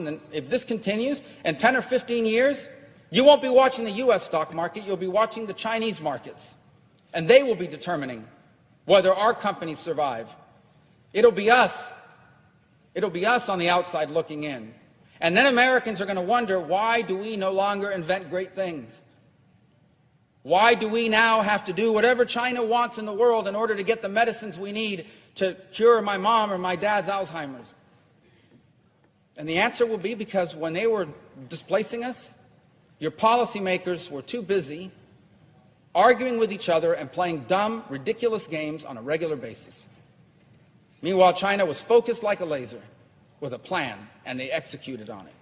And if this continues, in 10 or 15 years, you won't be watching the U.S. stock market, you'll be watching the Chinese markets. And they will be determining whether our companies survive. It'll be us. It'll be us on the outside looking in. And then Americans are going to wonder, why do we no longer invent great things? Why do we now have to do whatever China wants in the world in order to get the medicines we need to cure my mom or my dad's Alzheimer's? And the answer will be because when they were displacing us, your policymakers were too busy arguing with each other and playing dumb, ridiculous games on a regular basis. Meanwhile, China was focused like a laser with a plan, and they executed on it.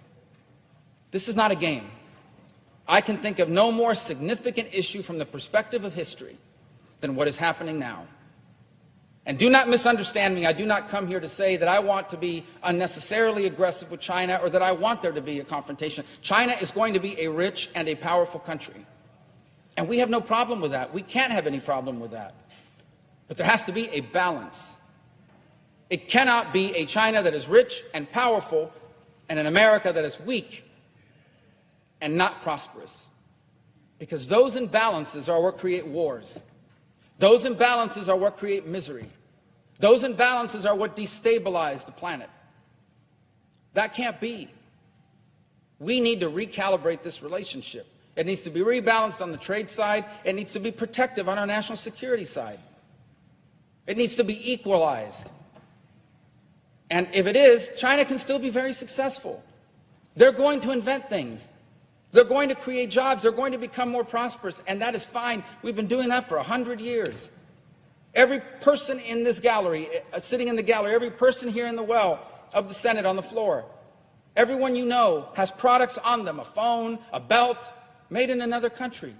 This is not a game. I can think of no more significant issue from the perspective of history than what is happening now. And do not misunderstand me. I do not come here to say that I want to be unnecessarily aggressive with China or that I want there to be a confrontation. China is going to be a rich and a powerful country. And we have no problem with that. We can't have any problem with that. But there has to be a balance. It cannot be a China that is rich and powerful and an America that is weak and not prosperous. Because those imbalances are what create wars. Those imbalances are what create misery. Those imbalances are what destabilize the planet. That can't be. We need to recalibrate this relationship. It needs to be rebalanced on the trade side. It needs to be protective on our national security side. It needs to be equalized. And if it is, China can still be very successful. They're going to invent things. They're going to create jobs. They're going to become more prosperous. And that is fine. We've been doing that for 100 years. Every person in this gallery, sitting in the gallery, every person here in the well of the Senate on the floor, everyone you know has products on them, a phone, a belt, made in another country.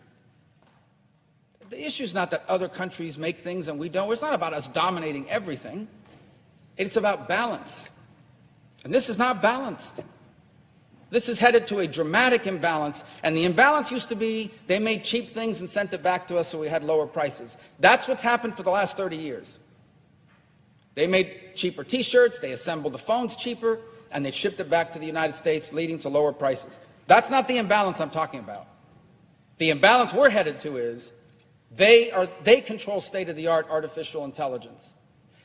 The issue is not that other countries make things and we don't. It's not about us dominating everything. It's about balance. And this is not balanced. This is headed to a dramatic imbalance, and the imbalance used to be they made cheap things and sent it back to us so we had lower prices. That's what's happened for the last 30 years. They made cheaper T-shirts, they assembled the phones cheaper, and they shipped it back to the United States, leading to lower prices. That's not the imbalance I'm talking about. The imbalance we're headed to is they control state-of-the-art artificial intelligence.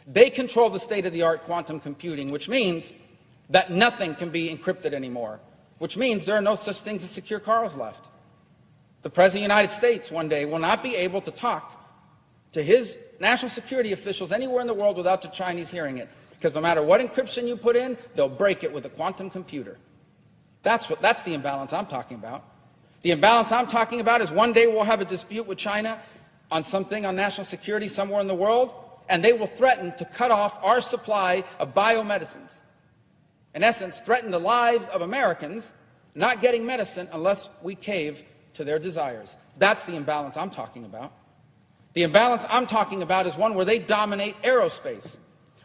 They control the state-of-the-art quantum computing, which means that nothing can be encrypted anymore. Which means there are no such things as secure cars left. The President of the United States one day will not be able to talk to his national security officials anywhere in the world without the Chinese hearing it. Because no matter what encryption you put in, they'll break it with a quantum computer. That's the imbalance I'm talking about. The imbalance I'm talking about is one day we'll have a dispute with China on something on national security somewhere in the world, and they will threaten to cut off our supply of biomedicines. In essence, threaten the lives of Americans not getting medicine unless we cave to their desires. That's the imbalance I'm talking about. The imbalance I'm talking about is one where they dominate aerospace,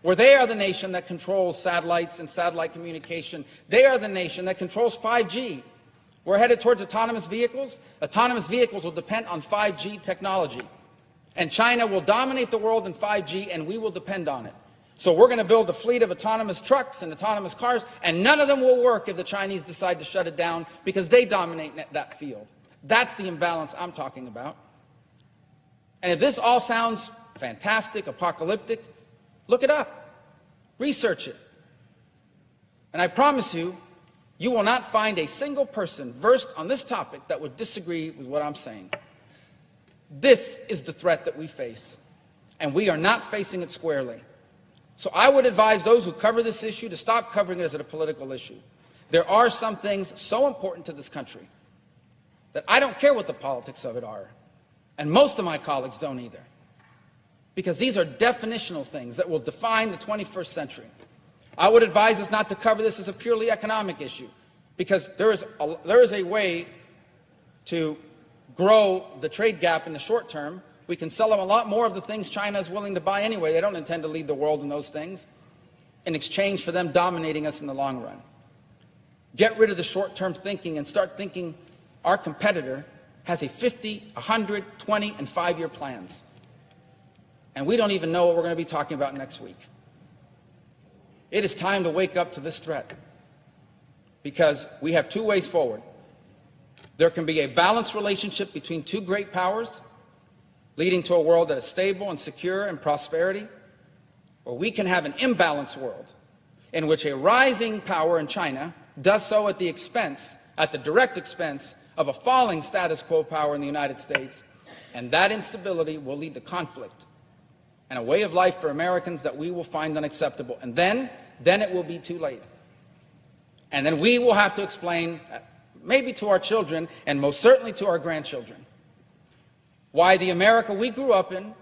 where they are the nation that controls satellites and satellite communication. They are the nation that controls 5G. We're headed towards autonomous vehicles. Autonomous vehicles will depend on 5G technology. And China will dominate the world in 5G, and we will depend on it. So we're going to build a fleet of autonomous trucks and autonomous cars, and none of them will work if the Chinese decide to shut it down because they dominate that field. That's the imbalance I'm talking about. And if this all sounds fantastic, apocalyptic, look it up. Research it. And I promise you, you will not find a single person versed on this topic that would disagree with what I'm saying. This is the threat that we face, and we are not facing it squarely. So I would advise those who cover this issue to stop covering it as a political issue. There are some things so important to this country that I don't care what the politics of it are. And most of my colleagues don't either. Because these are definitional things that will define the 21st century. I would advise us not to cover this as a purely economic issue. Because there is a way to grow the trade gap in the short term. We can sell them a lot more of the things China is willing to buy anyway. They don't intend to lead the world in those things in exchange for them dominating us in the long run. Get rid of the short-term thinking and start thinking our competitor has a 50, 100, 20, and 5-year plans. And we don't even know what we're going to be talking about next week. It is time to wake up to this threat. because we have two ways forward. There can be a balanced relationship between two great powers, leading to a world that is stable and secure and prosperity, or we can have an imbalanced world in which a rising power in China does so at the direct expense of a falling status quo power in the United States, and that instability will lead to conflict and a way of life for Americans that we will find unacceptable. And then it will be too late. And then we will have to explain, maybe to our children and most certainly to our grandchildren, why the America we grew up in